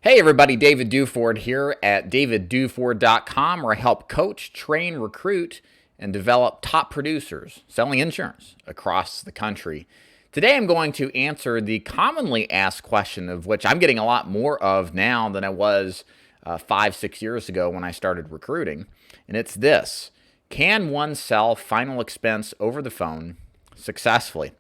Hey everybody, David Duford here at davidduford.com, where I help coach, train, recruit, and develop top producers selling insurance across the country. Today I'm going to answer the commonly asked question, of which I'm getting a lot more of now than I was 5-6 years ago when I started recruiting. And it's this: can one sell final expense over the phone successfully?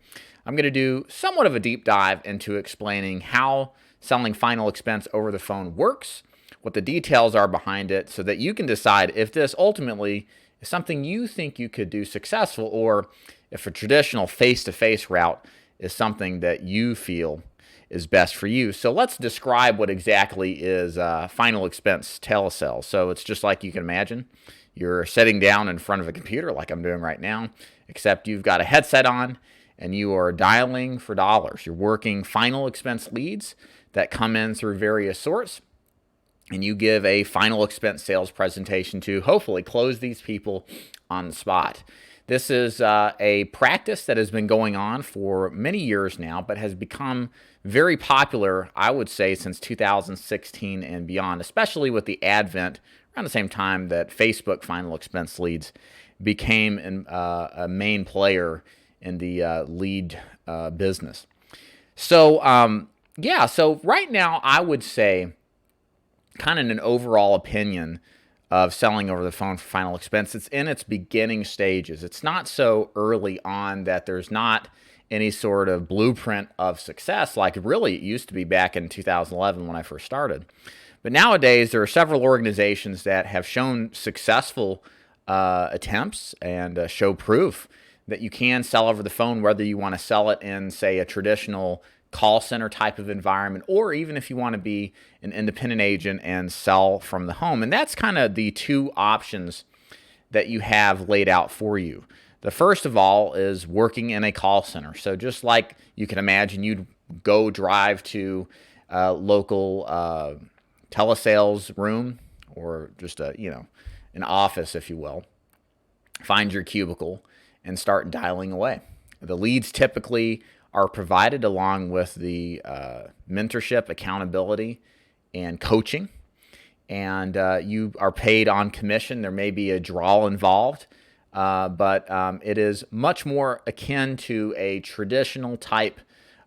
I'm going to do somewhat of a deep dive into explaining how selling final expense over the phone works, what the details are behind it, so that you can decide if this ultimately is something you think you could do successful, or if a traditional face-to-face route is something that you feel is best for you. So let's describe what exactly is final expense telesales. So it's just like you can imagine. You're sitting down in front of a computer like I'm doing right now, except you've got a headset on and you are dialing for dollars. You're working final expense leads that come in through various sources, and you give a final expense sales presentation to hopefully close these people on the spot. This is a practice that has been going on for many years now, but has become very popular, I would say, since 2016 and beyond, especially with the advent around the same time that Facebook final expense leads became a main player in the lead business. So right now I would say, kind of an overall opinion of selling over the phone for final expense, it's in its beginning stages. It's not so early on that there's not any sort of blueprint of success like really it used to be back in 2011 when I first started. But nowadays there are several organizations that have shown successful attempts and show proof that you can sell over the phone, whether you want to sell it in, say, a traditional call center type of environment, or even if you want to be an independent agent and sell from the home. And that's kind of the two options that you have laid out for you. The first of all is working in a call center. So just like you can imagine, you'd go drive to a local telesales room, or just an office, if you will, find your cubicle and start dialing away. The leads typically are provided along with the mentorship, accountability, and coaching. And you are paid on commission. There may be a draw involved, but it is much more akin to a traditional type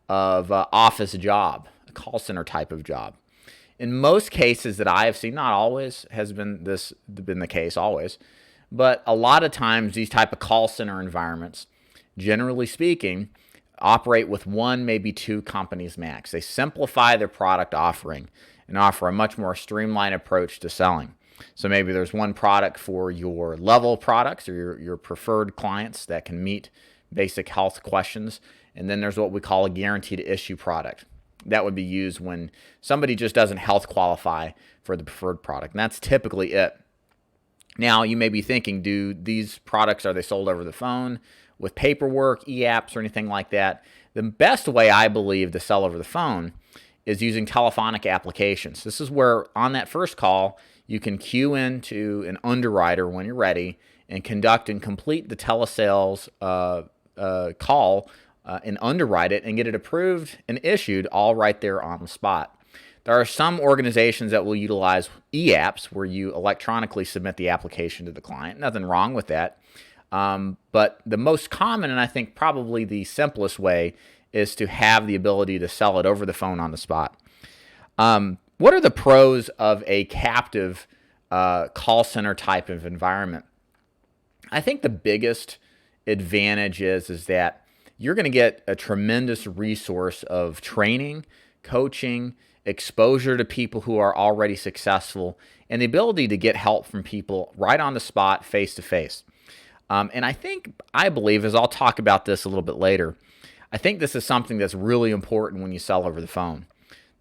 of office job, a call center type of job. In most cases that I have seen, not always has been the case always, but a lot of times these type of call center environments, generally speaking, operate with one, maybe two companies max. They simplify their product offering and offer a much more streamlined approach to selling. So maybe there's one product for your level products or your preferred clients that can meet basic health questions. And then there's what we call a guaranteed issue product. That would be used when somebody just doesn't health qualify for the preferred product. And that's typically it. Now, you may be thinking, do these products, are they sold over the phone with paperwork, e-apps, or anything like that? The best way, I believe, to sell over the phone is using telephonic applications. This is where, on that first call, you can queue into an underwriter when you're ready and conduct and complete the telesales call and underwrite it and get it approved and issued all right there on the spot. There are some organizations that will utilize e-apps where you electronically submit the application to the client. Nothing wrong with that. But the most common, and I think probably the simplest way, is to have the ability to sell it over the phone on the spot. What are the pros of a captive call center type of environment? I think the biggest advantage is that you're going to get a tremendous resource of training, coaching, exposure to people who are already successful, and the ability to get help from people right on the spot, face to face. And I believe, as I'll talk about this a little bit later, I think this is something that's really important when you sell over the phone.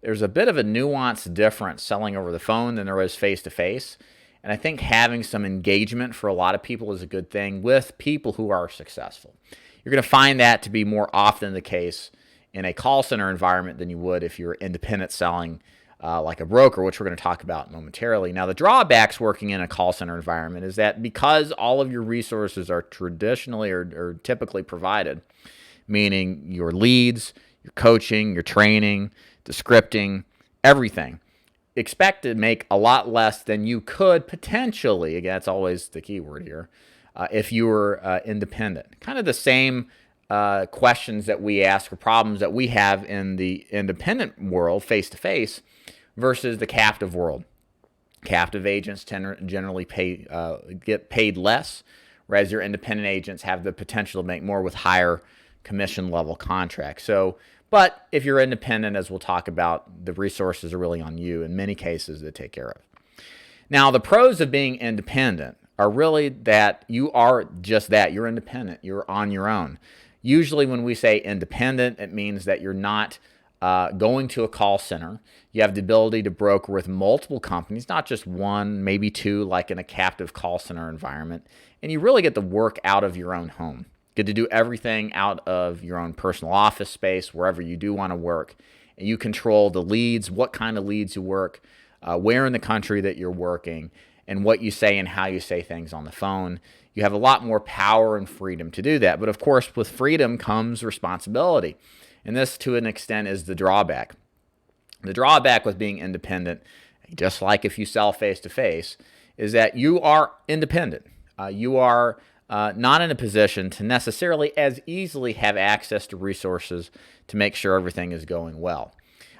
There's a bit of a nuanced difference selling over the phone than there is face to face. And I think having some engagement for a lot of people is a good thing with people who are successful. You're going to find that to be more often the case in a call center environment than you would if you're independent selling like a broker, which we're going to talk about momentarily. Now, the drawbacks working in a call center environment is that because all of your resources are traditionally or typically provided, meaning your leads, your coaching, your training, the scripting, everything, expect to make a lot less than you could potentially, again, that's always the key word here, if you were independent. Kind of the same questions that we ask or problems that we have in the independent world, face-to-face, versus the captive world. Captive agents generally get paid less, whereas your independent agents have the potential to make more with higher commission level contracts. But if you're independent, as we'll talk about, the resources are really on you in many cases to take care of. Now, the pros of being independent are really that you are just that. You're independent. You're on your own. Usually when we say independent, it means that you're not going to a call center. You have the ability to broker with multiple companies, not just one, maybe two, like in a captive call center environment. And you really get the work out of your own home. Get to do everything out of your own personal office space, wherever you do want to work. And you control the leads, what kind of leads you work, where in the country that you're working, and what you say and how you say things on the phone. You have a lot more power and freedom to do that. But of course, with freedom comes responsibility. And this, to an extent, is the drawback. The drawback with being independent, just like if you sell face-to-face, is that you are independent. You are not in a position to necessarily as easily have access to resources to make sure everything is going well.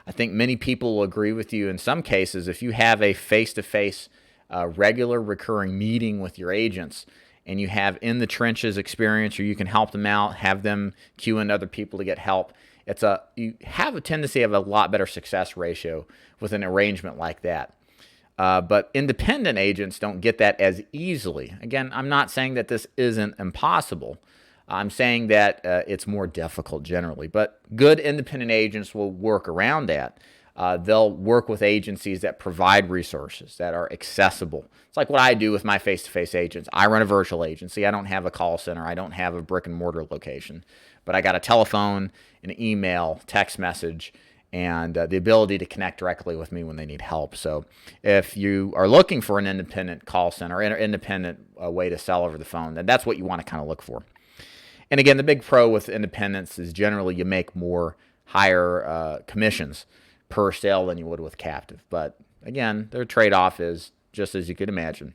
I think many people will agree with you in some cases. If you have a face-to-face regular recurring meeting with your agents and you have in the trenches experience, or you can help them out, have them queue in other people to get help, you have a tendency of a lot better success ratio with an arrangement like that. But independent agents don't get that as easily. Again, I'm not saying that this isn't impossible. I'm saying that it's more difficult generally. But good independent agents will work around that. They'll work with agencies that provide resources that are accessible. It's like what I do with my face-to-face agents. I run a virtual agency. I don't have a call center. I don't have a brick-and-mortar location. But I got a telephone, an email, text message, and the ability to connect directly with me when they need help. So if you are looking for an independent call center, an independent way to sell over the phone, then that's what you want to kind of look for. And again, the big pro with independence is generally you make higher commissions per sale than you would with captive. But again, their trade-off is, just as you could imagine,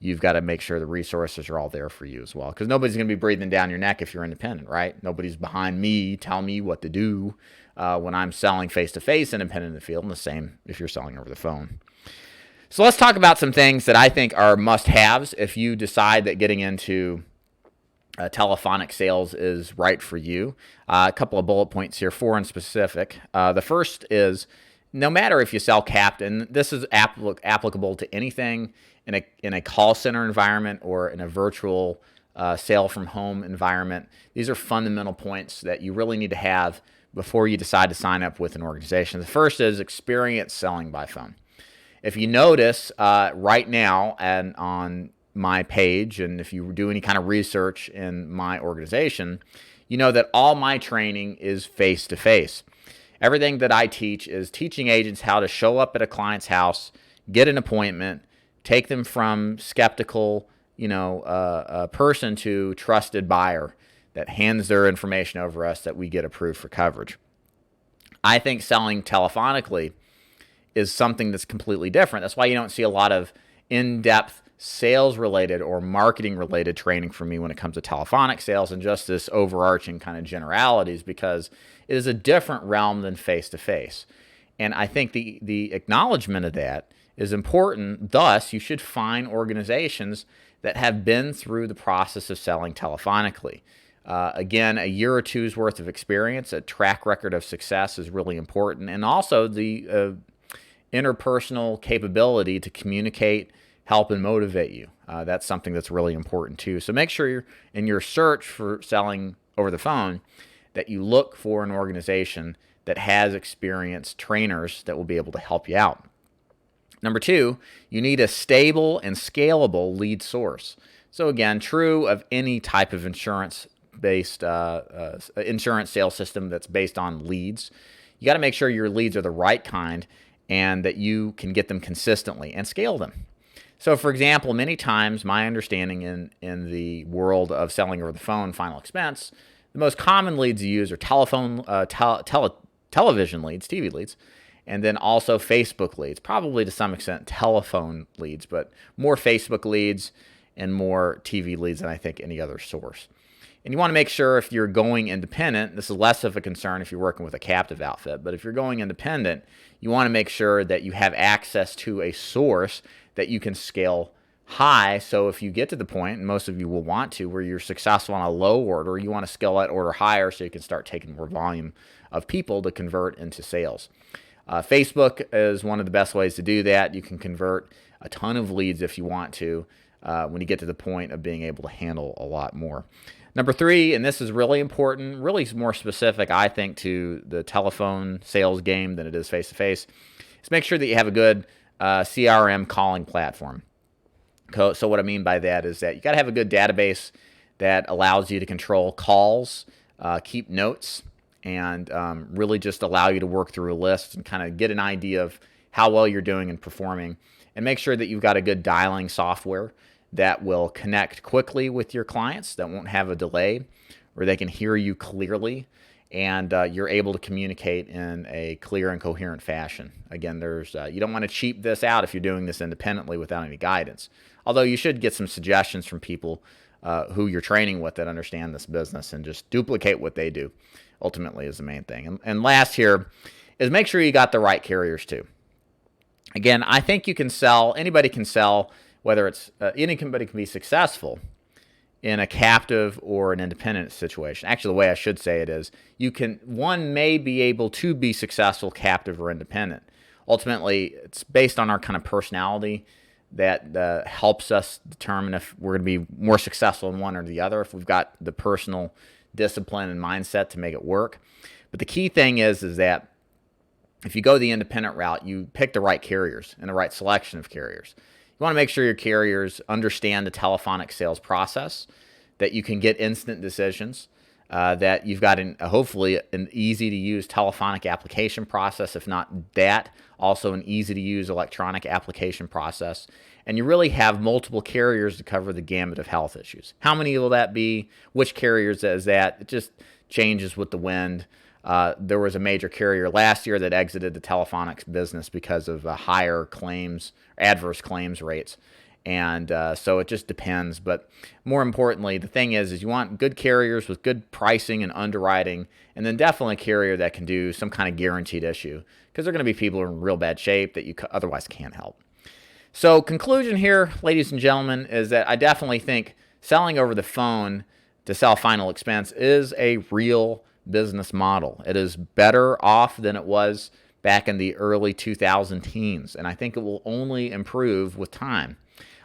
you've got to make sure the resources are all there for you as well. Because nobody's going to be breathing down your neck if you're independent, right? Nobody's behind me telling me what to do when I'm selling face-to-face independent in the field, and the same if you're selling over the phone. So let's talk about some things that I think are must-haves if you decide that getting into telephonic sales is right for you. A couple of bullet points here, 4 in specific. The first is, no matter if you sell capped, and this is applicable to anything in a call center environment or in a virtual sale from home environment, these are fundamental points that you really need to have before you decide to sign up with an organization. The first is experience selling by phone. If you notice right now and on my page, and if you do any kind of research in my organization, you know that all my training is face-to-face. Everything that I teach is teaching agents how to show up at a client's house, get an appointment, take them from skeptical, person to trusted buyer that hands their information over us that we get approved for coverage. I think selling telephonically is something that's completely different. That's why you don't see a lot of in-depth sales-related or marketing-related training from me when it comes to telephonic sales and just this overarching kind of generalities, because it is a different realm than face-to-face. And I think the acknowledgement of that is important. Thus, you should find organizations that have been through the process of selling telephonically. Again, a year or two's worth of experience, a track record of success is really important. And also the interpersonal capability to communicate, help, and motivate you. That's something that's really important too. So make sure in your search for selling over the phone that you look for an organization that has experienced trainers that will be able to help you out. Number 2, you need a stable and scalable lead source. So again, true of any type of insurance-based insurance sales system that's based on leads. You got to make sure your leads are the right kind and that you can get them consistently and scale them. So for example, many times my understanding in the world of selling over the phone final expense, the most common leads you use are television leads, TV leads, and then also Facebook leads, probably to some extent telephone leads, but more Facebook leads and more TV leads than I think any other source. And you want to make sure if you're going independent, this is less of a concern if you're working with a captive outfit, but if you're going independent, you want to make sure that you have access to a source that you can scale high. So if you get to the point, and most of you will want to, where you're successful on a low order, you want to scale that order higher so you can start taking more volume of people to convert into sales. Facebook is one of the best ways to do that. You can convert a ton of leads if you want to when you get to the point of being able to handle a lot more. Number 3, and this is really important, really more specific, I think, to the telephone sales game than it is face-to-face, is make sure that you have a good CRM calling platform. So what I mean by that is that you got to have a good database that allows you to control calls, keep notes, and really just allow you to work through a list and kind of get an idea of how well you're doing and performing. And make sure that you've got a good dialing software that will connect quickly with your clients, that won't have a delay, where they can hear you clearly, and you're able to communicate in a clear and coherent fashion. Again, you don't want to cheap this out if you're doing this independently without any guidance. Although you should get some suggestions from people who you're training with that understand this business, and just duplicate what they do, ultimately, is the main thing. And last here is make sure you got the right carriers too. Again, I think you can sell, anybody can sell, whether it's anybody can be successful in a captive or an independent situation. Actually, the way I should say it is, one may be able to be successful captive or independent. Ultimately, it's based on our kind of personality that helps us determine if we're going to be more successful in one or the other, if we've got the personal discipline and mindset to make it work. But the key thing is that if you go the independent route, you pick the right carriers and the right selection of carriers. You want to make sure your carriers understand the telephonic sales process, that you can get instant decisions, that you've got hopefully an easy-to-use telephonic application process, if not that, also an easy-to-use electronic application process, and you really have multiple carriers to cover the gamut of health issues. How many will that be? Which carriers is that? It just changes with the wind. There was a major carrier last year that exited the telephonics business because of higher claims, adverse claims rates. And so it just depends. But more importantly, the thing is you want good carriers with good pricing and underwriting, and then definitely a carrier that can do some kind of guaranteed issue, because they're going to be people in real bad shape that you otherwise can't help. So conclusion here, ladies and gentlemen, is that I definitely think selling over the phone to sell final expense is a real business model. It is better off than it was back in the early 2010s, and I think it will only improve with time.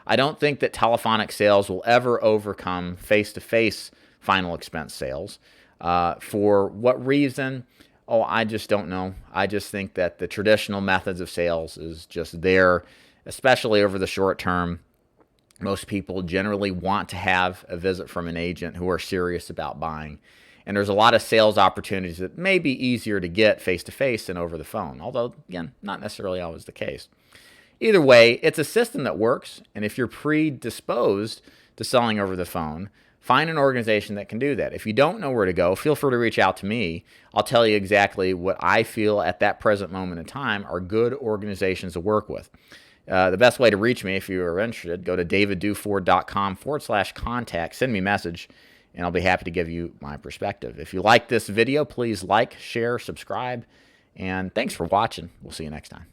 I don't think that telephonic sales will ever overcome face-to-face final expense sales. For what reason? Oh, I just don't know. I just think that the traditional methods of sales is just there, especially over the short term. Most people generally want to have a visit from an agent who are serious about buying. And there's a lot of sales opportunities that may be easier to get face-to-face than over the phone, although, again, not necessarily always the case. Either way, it's a system that works, and if you're predisposed to selling over the phone, find an organization that can do that. If you don't know where to go, feel free to reach out to me. I'll tell you exactly what I feel at that present moment in time are good organizations to work with. The best way to reach me, if you are interested, go to davidduford.com/contact, send me a message, and I'll be happy to give you my perspective. If you like this video, please like, share, subscribe, and thanks for watching. We'll see you next time.